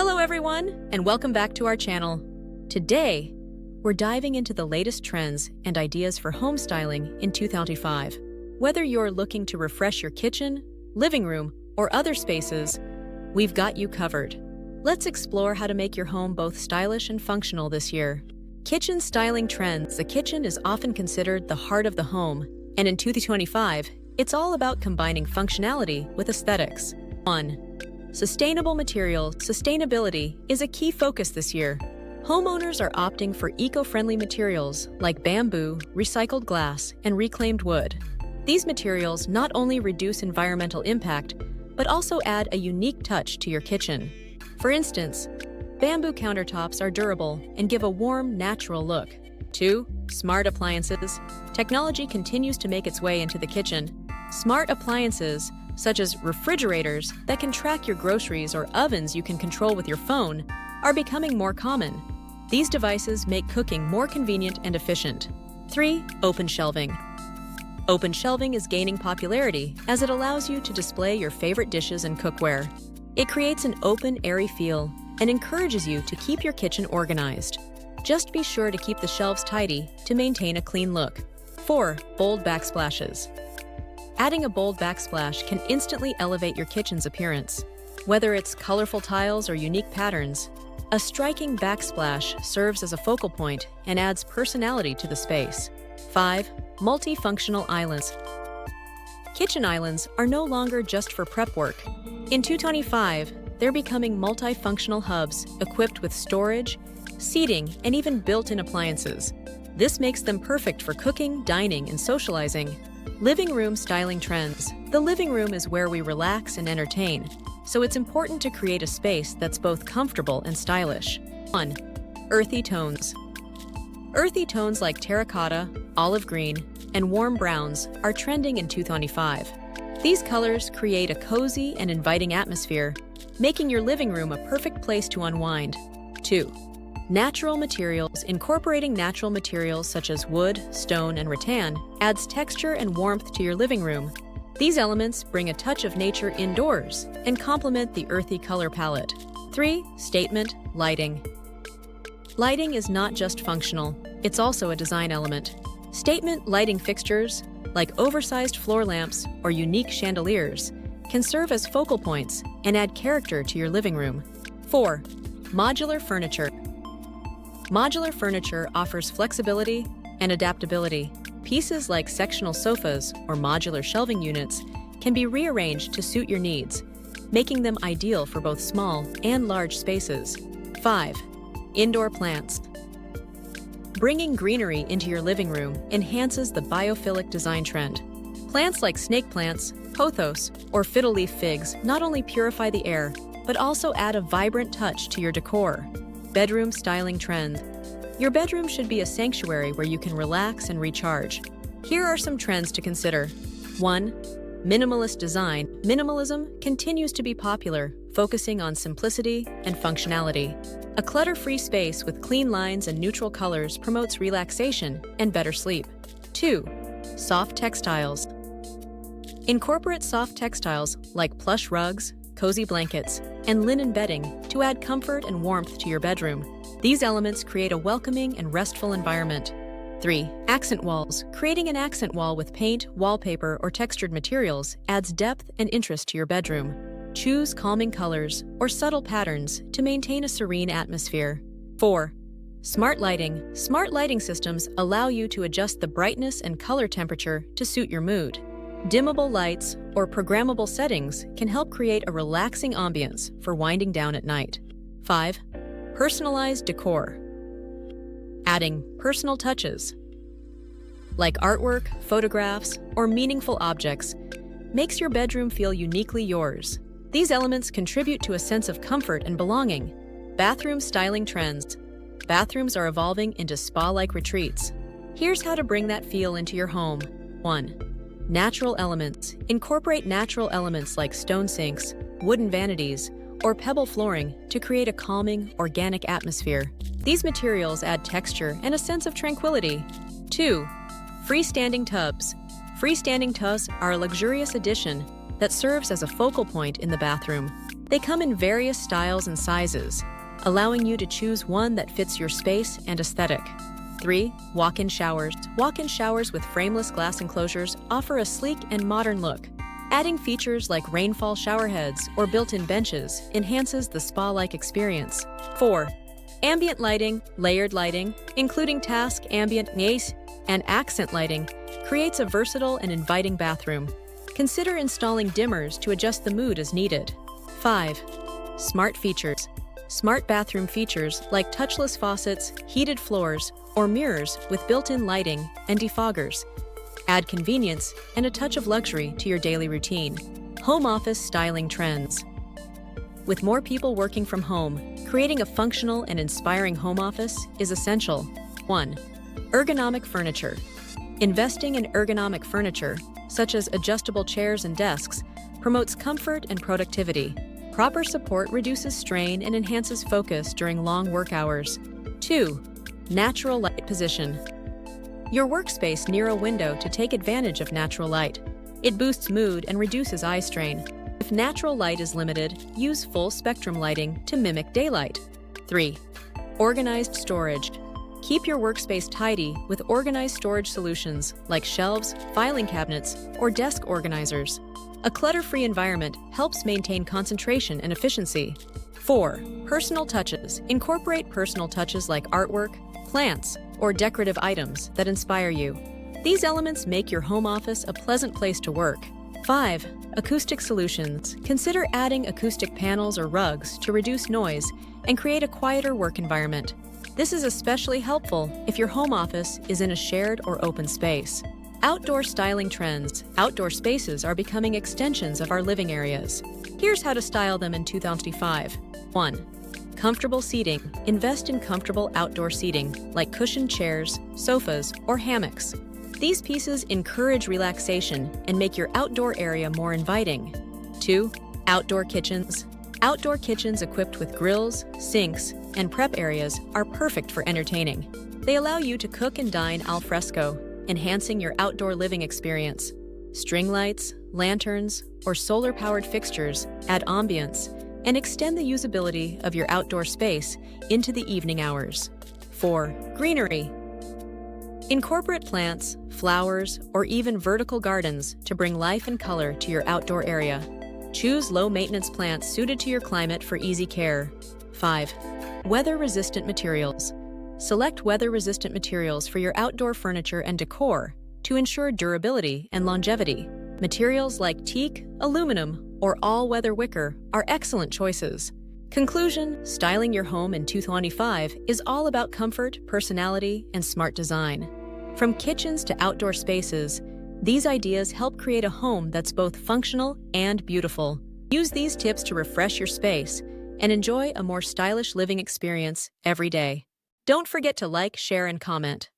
Hello everyone, and welcome back to our channel. Today, we're diving into the latest trends and ideas for home styling in 2025. Whether you're looking to refresh your kitchen, living room, or other spaces, we've got you covered. Let's explore how to make your home both stylish and functional this year. Kitchen styling trends. The kitchen is often considered the heart of the home, and in 2025, it's all about combining functionality with aesthetics. 1. Sustainable materials. Sustainability is a key focus this year. Homeowners are opting for eco-friendly materials like bamboo, recycled glass, and reclaimed wood. These materials not only reduce environmental impact, but also add a unique touch to your kitchen. For instance, bamboo countertops are durable and give a warm, natural look. 2. Smart appliances. Technology continues to make its way into the kitchen. Smart appliances, such as refrigerators that can track your groceries or ovens you can control with your phone, are becoming more common. These devices make cooking more convenient and efficient. 3. Open shelving. Open shelving is gaining popularity as it allows you to display your favorite dishes and cookware. It creates an open, airy feel and encourages you to keep your kitchen organized. Just be sure to keep the shelves tidy to maintain a clean look. 4. Bold backsplashes. Adding a bold backsplash can instantly elevate your kitchen's appearance. Whether it's colorful tiles or unique patterns, a striking backsplash serves as a focal point and adds personality to the space. 5. Multifunctional islands. Kitchen islands are no longer just for prep work. In 2025, they're becoming multifunctional hubs equipped with storage, seating, and even built-in appliances. This makes them perfect for cooking, dining, and socializing. Living room styling trends. The living room is where we relax and entertain, so it's important to create a space that's both comfortable and stylish. 1. Earthy tones. Earthy tones like terracotta, olive green, and warm browns are trending in 2025. These colors create a cozy and inviting atmosphere, making your living room a perfect place to unwind. 2. Natural materials. Incorporating natural materials such as wood, stone, and rattan adds texture and warmth to your living room. These elements bring a touch of nature indoors and complement the earthy color palette. 3. Statement lighting. Lighting is not just functional, it's also a design element. Statement lighting fixtures, like oversized floor lamps or unique chandeliers, can serve as focal points and add character to your living room. 4. Modular furniture. Modular furniture offers flexibility and adaptability. Pieces like sectional sofas or modular shelving units can be rearranged to suit your needs, making them ideal for both small and large spaces. 5. Indoor plants. Bringing greenery into your living room enhances the biophilic design trend. Plants like snake plants, pothos, or fiddle leaf figs not only purify the air, but also add a vibrant touch to your decor. Bedroom styling trends. Your bedroom should be a sanctuary where you can relax and recharge. Here are some trends to consider. 1. Minimalist design. Minimalism continues to be popular, focusing on simplicity and functionality. A clutter-free space with clean lines and neutral colors promotes relaxation and better sleep. 2. Soft textiles. Incorporate soft textiles like plush rugs, cozy blankets, and linen bedding to add comfort and warmth to your bedroom. These elements create a welcoming and restful environment. 3. Accent walls. Creating an accent wall with paint, wallpaper, or textured materials adds depth and interest to your bedroom. Choose calming colors or subtle patterns to maintain a serene atmosphere. 4. Smart lighting. Smart lighting systems allow you to adjust the brightness and color temperature to suit your mood. Dimmable lights or programmable settings can help create a relaxing ambience for winding down at night. 5. Personalized decor. Adding personal touches, like artwork, photographs, or meaningful objects, makes your bedroom feel uniquely yours. These elements contribute to a sense of comfort and belonging. Bathroom styling trends. Bathrooms are evolving into spa-like retreats. Here's how to bring that feel into your home. 1. Natural elements. Incorporate natural elements like stone sinks, wooden vanities, or pebble flooring to create a calming, organic atmosphere. These materials add texture and a sense of tranquility. 2. Freestanding tubs. Freestanding tubs are a luxurious addition that serves as a focal point in the bathroom. They come in various styles and sizes, allowing you to choose one that fits your space and aesthetic. 3. Walk-in showers. Walk-in showers with frameless glass enclosures offer a sleek and modern look. Adding features like rainfall shower heads or built-in benches enhances the spa-like experience. 4. Ambient lighting, layered lighting, including task, ambient, NACE, and accent lighting, creates a versatile and inviting bathroom. Consider installing dimmers to adjust the mood as needed. 5. Smart features. Smart bathroom features like touchless faucets, heated floors, or mirrors with built-in lighting and defoggers add convenience and a touch of luxury to your daily routine. Home office styling trends. With more people working from home, creating a functional and inspiring home office is essential. 1. Ergonomic furniture. Investing in ergonomic furniture, such as adjustable chairs and desks, promotes comfort and productivity. Proper support reduces strain and enhances focus during long work hours. 2. Natural light position. Your workspace near a window to take advantage of natural light. It boosts mood and reduces eye strain. If natural light is limited, use full spectrum lighting to mimic daylight. 3. Organized storage. Keep your workspace tidy with organized storage solutions like shelves, filing cabinets, or desk organizers. A clutter-free environment helps maintain concentration and efficiency. 4. Personal touches. Incorporate personal touches like artwork, plants, or decorative items that inspire you. These elements make your home office a pleasant place to work. 5. Acoustic solutions. Consider adding acoustic panels or rugs to reduce noise and create a quieter work environment. This is especially helpful if your home office is in a shared or open space. Outdoor styling trends. Outdoor spaces are becoming extensions of our living areas. Here's how to style them in 2025. 1. Comfortable seating. Invest in comfortable outdoor seating, like cushioned chairs, sofas, or hammocks. These pieces encourage relaxation and make your outdoor area more inviting. 2. Outdoor kitchens. Outdoor kitchens equipped with grills, sinks, and prep areas are perfect for entertaining. They allow you to cook and dine al fresco, enhancing your outdoor living experience. String lights, lanterns, or solar-powered fixtures add ambience and extend the usability of your outdoor space into the evening hours. 4. Greenery. Incorporate plants, flowers, or even vertical gardens to bring life and color to your outdoor area. Choose low-maintenance plants suited to your climate for easy care. 5. Weather-resistant materials. Select weather-resistant materials for your outdoor furniture and decor to ensure durability and longevity. Materials like teak, aluminum, or all-weather wicker are excellent choices. Conclusion: styling your home in 2025 is all about comfort, personality, and smart design. From kitchens to outdoor spaces, these ideas help create a home that's both functional and beautiful. Use these tips to refresh your space and enjoy a more stylish living experience every day. Don't forget to like, share, and comment.